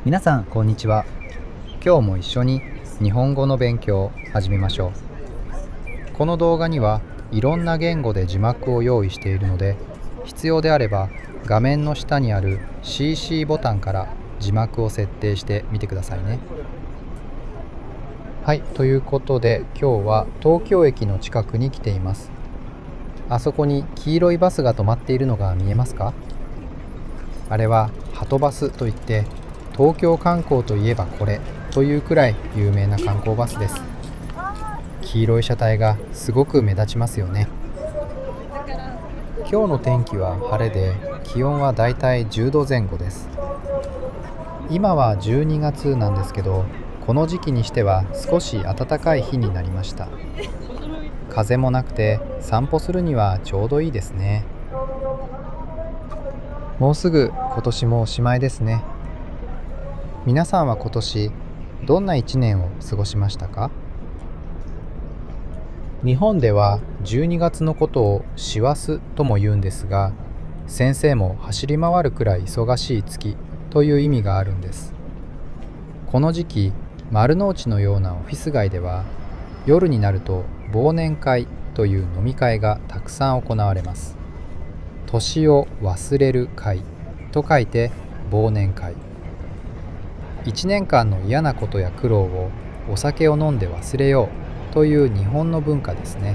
皆さんこんにちは。今日も一緒に日本語の勉強を始めましょう。この動画にはいろんな言語で字幕を用意しているので、必要であれば画面の下にある CC ボタンから字幕を設定してみてくださいね。はい、ということで今日は東京駅の近くに来ています。あそこに黄色いバスが止まっているのが見えますか？あれははとバスといって、東京観光といえばこれというくらい有名な観光バスです。黄色い車体がすごく目立ちますよね。今日の天気は晴れで、気温はだいたい10度前後です。今は12月なんですけど、この時期にしては少し暖かい日になりました。風もなくて散歩するにはちょうどいいですね。もうすぐ今年もおしまいですね。皆さんは今年どんな1年を過ごしましたか？日本では12月のことを師走とも言うんですが、先生も走り回るくらい忙しい月という意味があるんです。この時期、丸の内のようなオフィス街では夜になると忘年会という飲み会がたくさん行われます。年を忘れる会と書いて忘年会。1年間の嫌なことや苦労をお酒を飲んで忘れようという日本の文化ですね。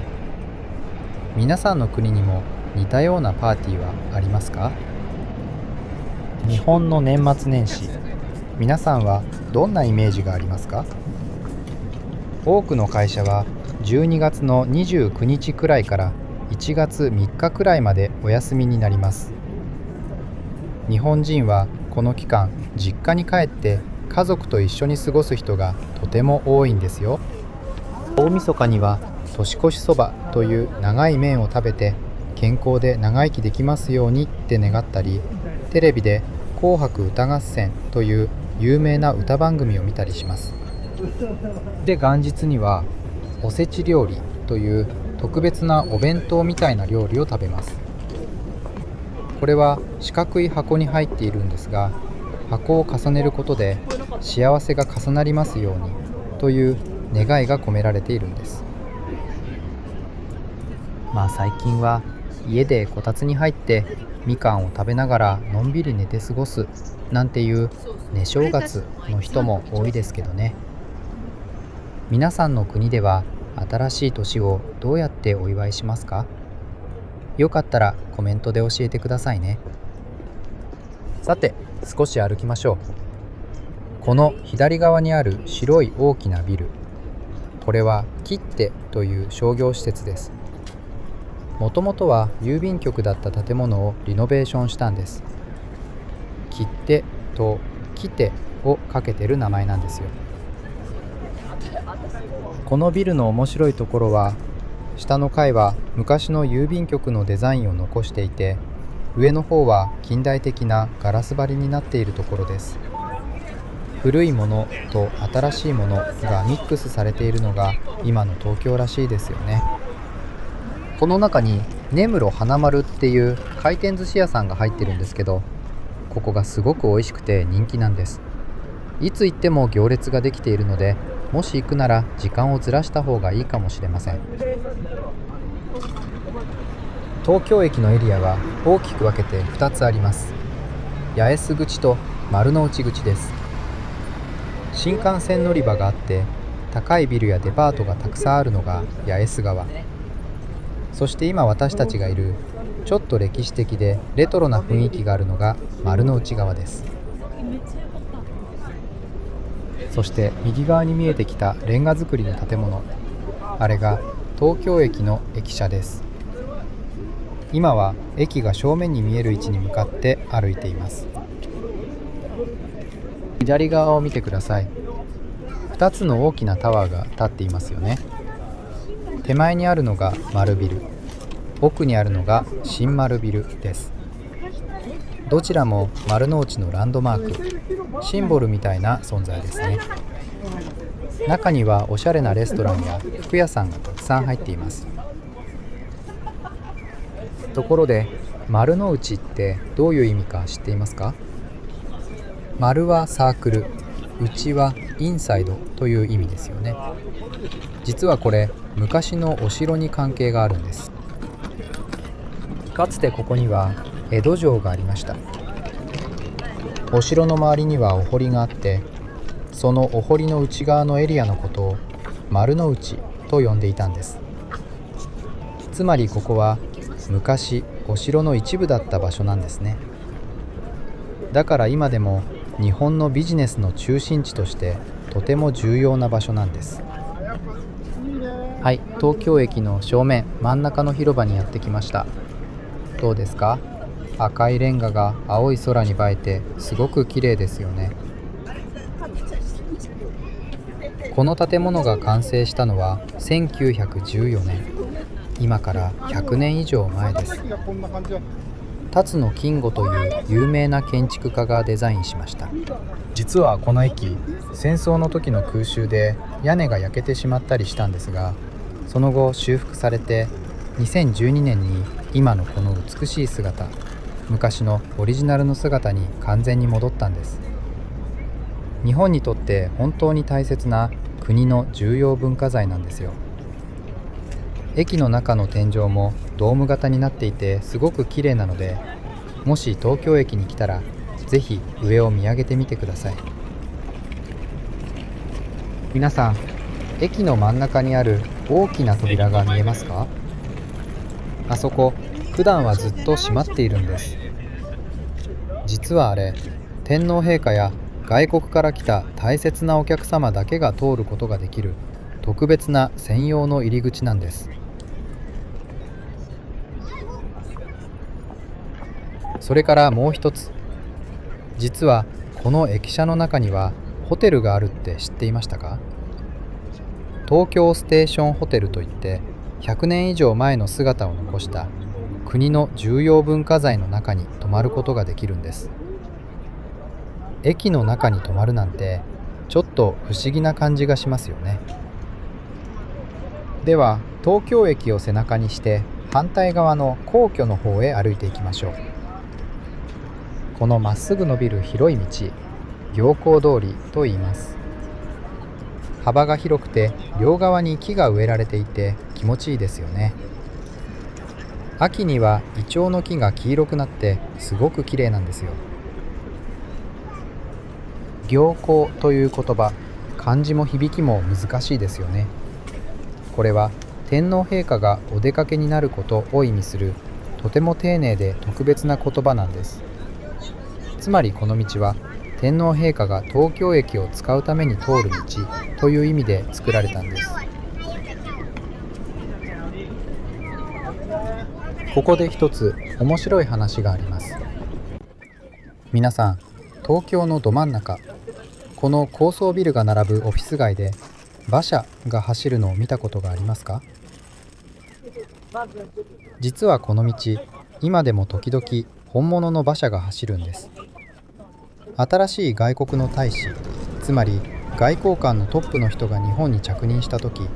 皆さんの国にも似たようなパーティーはありますか？日本の年末年始、皆さんはどんなイメージがありますか？多くの会社は12月の29日くらいから1月3日くらいまでお休みになります。日本人はこの期間、実家に帰って家族と一緒に過ごす人がとても多いんですよ。大晦日には年越しそばという長い麺を食べて、健康で長生きできますようにって願ったり、テレビで紅白歌合戦という有名な歌番組を見たりします。で、元日にはおせち料理という特別なお弁当みたいな料理を食べます。これは四角い箱に入っているんですが、箱を重ねることで幸せが重なりますようにという願いが込められているんです。最近は家でこたつに入ってみかんを食べながらのんびり寝て過ごすなんていう寝正月の人も多いですけどね。皆さんの国では新しい年をどうやってお祝いしますか？よかったらコメントで教えてくださいね。さて、少し歩きましょう。この左側にある白い大きなビル、これはキッテという商業施設です。もともとは郵便局だった建物をリノベーションしたんです。キッテとキテをかけてる名前なんですよ。このビルの面白いところは、下の階は昔の郵便局のデザインを残していて、上の方は近代的なガラス張りになっているところです。古いものと新しいものがミックスされているのが今の東京らしいですよね。この中に根室花丸っていう回転寿司屋さんが入ってるんですけど、ここがすごく美味しくて人気なんです。いつ行っても行列ができているので、もし行くなら時間をずらした方がいいかもしれません。東京駅のエリアは大きく分けて2つあります。八重洲口と丸の内口です。新幹線乗り場があって、高いビルやデパートがたくさんあるのが八重洲側。そして今私たちがいるちょっと歴史的でレトロな雰囲気があるのが丸の内側です。そして右側に見えてきたレンガ造りの建物、あれが東京駅の駅舎です。今は駅が正面に見える位置に向かって歩いています。左側を見てください。2つの大きなタワーが立っていますよね。手前にあるのが丸ビル、奥にあるのが新丸ビルです。どちらも丸の内のランドマーク、シンボルみたいな存在ですね。中にはおしゃれなレストランや服屋さんがたくさん入っています。ところで、丸の内ってどういう意味か知っていますか？丸はサークル、内はインサイドという意味ですよね。実はこれ昔のお城に関係があるんです。かつてここには江戸城がありました。お城の周りにはお堀があって、そのお堀の内側のエリアのことを丸の内と呼んでいたんです。つまりここは昔お城の一部だった場所なんですね。だから今でも日本のビジネスの中心地としてとても重要な場所なんです。はい、東京駅の正面真ん中の広場にやってきました。どうですか？赤いレンガが青い空に映えてすごく綺麗ですよね。この建物が完成したのは1914年。今から100年以上前です。辰野金吾という有名な建築家がデザインしました。実はこの駅、戦争の時の空襲で屋根が焼けてしまったりしたんですが、その後修復されて2012年に今のこの美しい姿、昔のオリジナルの姿に完全に戻ったんです。日本にとって本当に大切な国の重要文化財なんですよ。駅の中の天井もドーム型になっていてすごく綺麗なので、もし東京駅に来たらぜひ上を見上げてみてください。皆さん、駅の真ん中にある大きな扉が見えますか？あそこ、普段はずっと閉まっているんです。実はあれ、天皇陛下や外国から来た大切なお客様だけが通ることができる特別な専用の入り口なんです。それからもう一つ、実はこの駅舎の中にはホテルがあるって知っていましたか？東京ステーションホテルといって、100年以上前の姿を残した国の重要文化財の中に泊まることができるんです。駅の中に泊まるなんてちょっと不思議な感じがしますよね。では東京駅を背中にして反対側の皇居の方へ歩いていきましょう。このまっすぐ伸びる広い道、行幸通りと言います。幅が広くて両側に木が植えられていて気持ちいいですよね。秋にはイチョウの木が黄色くなってすごく綺麗なんですよ。行幸という言葉、漢字も響きも難しいですよね。これは天皇陛下がお出かけになることを意味するとても丁寧で特別な言葉なんです。つまりこの道は天皇陛下が東京駅を使うために通る道という意味で作られたんです。ここで一つ面白い話があります。皆さん、東京のど真ん中、この高層ビルが並ぶオフィス街で馬車が走るのを見たことがありますか？実はこの道、今でも時々本物の馬車が走るんです。新しい外国の大使、つまり外交官のトップの人が日本に着任した時、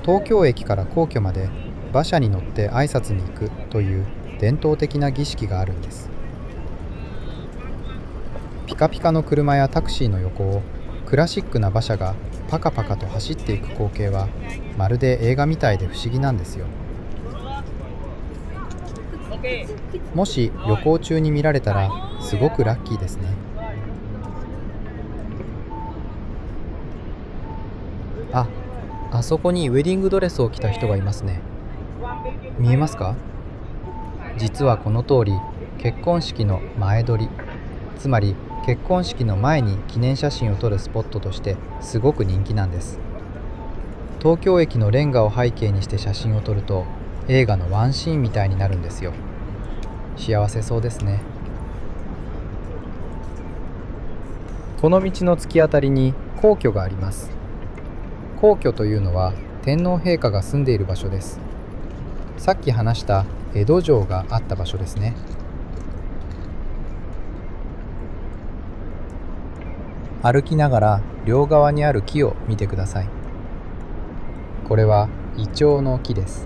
東京駅から皇居まで馬車に乗って挨拶に行くという伝統的な儀式があるんです。ピカピカの車やタクシーの横をクラシックな馬車がパカパカと走っていく光景はまるで映画みたいで不思議なんですよ。もし旅行中に見られたらすごくラッキーですね。あそこにウェディングドレスを着た人がいますね。見えますか？実はこの通り、結婚式の前撮り、つまり結婚式の前に記念写真を撮るスポットとしてすごく人気なんです。東京駅のレンガを背景にして写真を撮ると映画のワンシーンみたいになるんですよ。幸せそうですね。この道の突き当たりに皇居があります。皇居というのは天皇陛下が住んでいる場所です。さっき話した江戸城があった場所ですね。歩きながら両側にある木を見てください。これはイチョウの木です。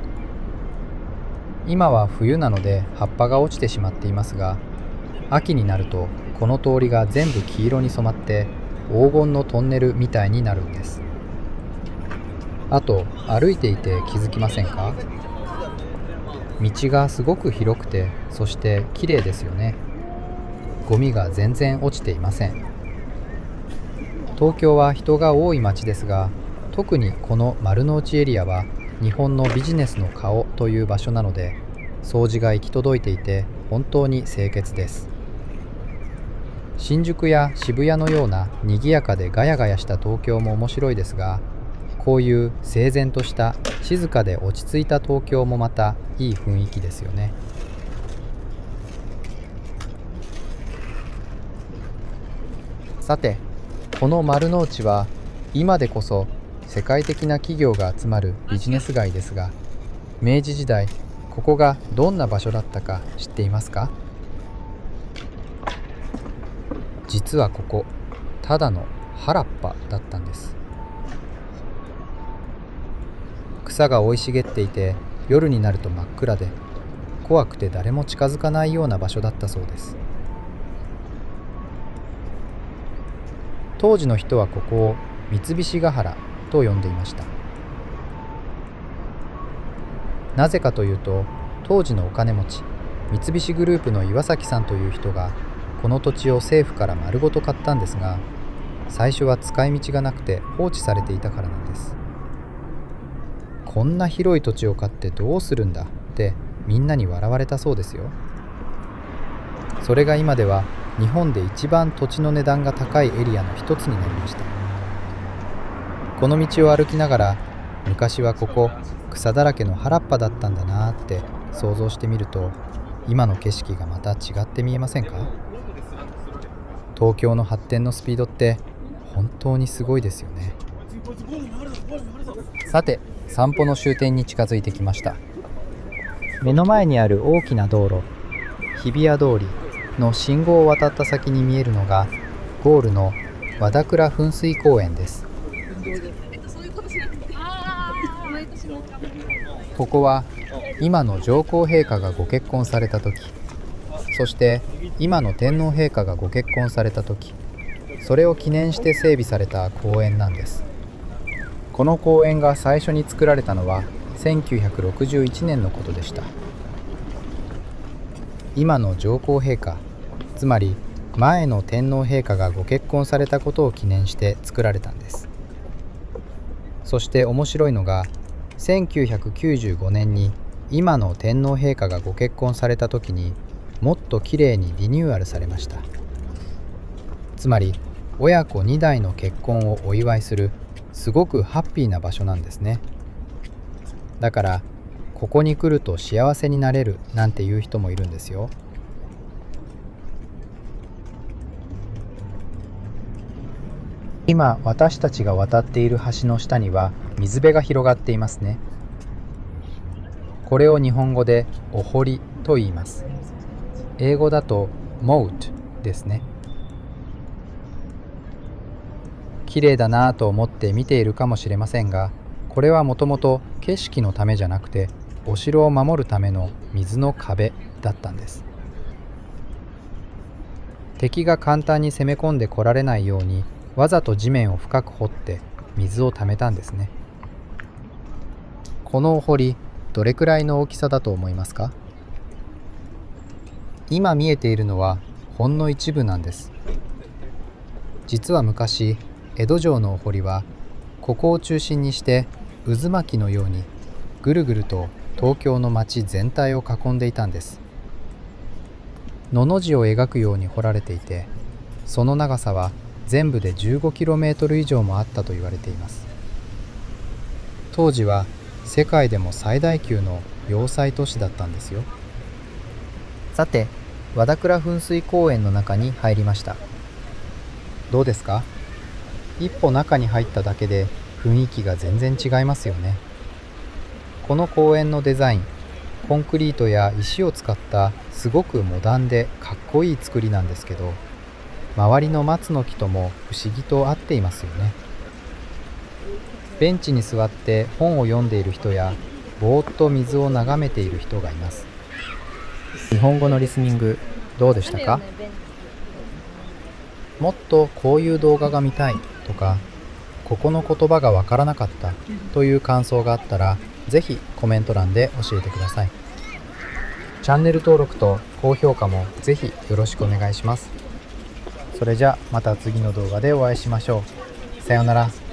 今は冬なので葉っぱが落ちてしまっていますが、秋になるとこの通りが全部黄色に染まって黄金のトンネルみたいになるんです。あと歩いていて気づきませんか？道がすごく広くて、そして綺麗ですよね。ゴミが全然落ちていません。東京は人が多い街ですが、特にこの丸の内エリアは日本のビジネスの顔という場所なので、掃除が行き届いていて本当に清潔です。新宿や渋谷のような賑やかでガヤガヤした東京も面白いですが、こういう整然とした静かで落ち着いた東京もまたいい雰囲気ですよね。さて、この丸の内は今でこそ世界的な企業が集まるビジネス街ですが、明治時代ここがどんな場所だったか知っていますか？実はここ、ただの原っぱだったんです。草が生い茂っていて、夜になると真っ暗で、怖くて誰も近づかないような場所だったそうです。当時の人はここを三菱ヶ原と呼んでいました。なぜかというと、当時のお金持ち、三菱グループの岩崎さんという人がこの土地を政府から丸ごと買ったんですが、最初は使い道がなくて放置されていたからなんです。こんな広い土地を買ってどうするんだってみんなに笑われたそうですよ。それが今では日本で一番土地の値段が高いエリアの一つになりました。この道を歩きながら、昔はここ草だらけの原っぱだったんだなって想像してみると、今の景色がまた違って見えませんか？東京の発展のスピードって本当にすごいですよね。さて、散歩の終点に近づいてきました。目の前にある大きな道路、日比谷通りの信号を渡った先に見えるのがゴールの和田倉噴水公園です。ここは今の上皇陛下がご結婚された時、そして今の天皇陛下がご結婚された時、それを記念して整備された公園なんです。この公園が最初に作られたのは1961年のことでした。今の上皇陛下、つまり前の天皇陛下がご結婚されたことを記念して作られたんです。そして面白いのが、1995年に今の天皇陛下がご結婚された時にもっときれいにリニューアルされました。つまり親子2代の結婚をお祝いするすごくハッピーな場所なんですね。だからここに来ると幸せになれるなんていう人もいるんですよ。今私たちが渡っている橋の下には水辺が広がっていますね。これを日本語でお堀と言います。英語だと moat ですね。綺麗だなぁと思って見ているかもしれませんが、これはもともと景色のためじゃなくて、お城を守るための水の壁だったんです。敵が簡単に攻め込んでこられないように、わざと地面を深く掘って水を溜めたんですね。このお堀、どれくらいの大きさだと思いますか？今見えているのはほんの一部なんです。実は昔、江戸城のお堀はここを中心にして渦巻きのようにぐるぐると東京の街全体を囲んでいたんです。のの字を描くように掘られていて、その長さは全部で 15km 以上もあったと言われています。当時は世界でも最大級の要塞都市だったんですよ。さて、和田倉噴水公園の中に入りました。どうですか？一歩中に入っただけで雰囲気が全然違いますよね。この公園のデザイン、コンクリートや石を使ったすごくモダンでかっこいい作りなんですけど、周りの松の木とも不思議と合っていますよね。ベンチに座って本を読んでいる人や、ぼーっと水を眺めている人がいます。日本語のリスニングどうでしたか？もっとこういう動画が見たいとか、ここの言葉がわからなかったという感想があったら、ぜひコメント欄で教えてください。チャンネル登録と高評価もぜひよろしくお願いします。それじゃまた次の動画でお会いしましょう。さようなら。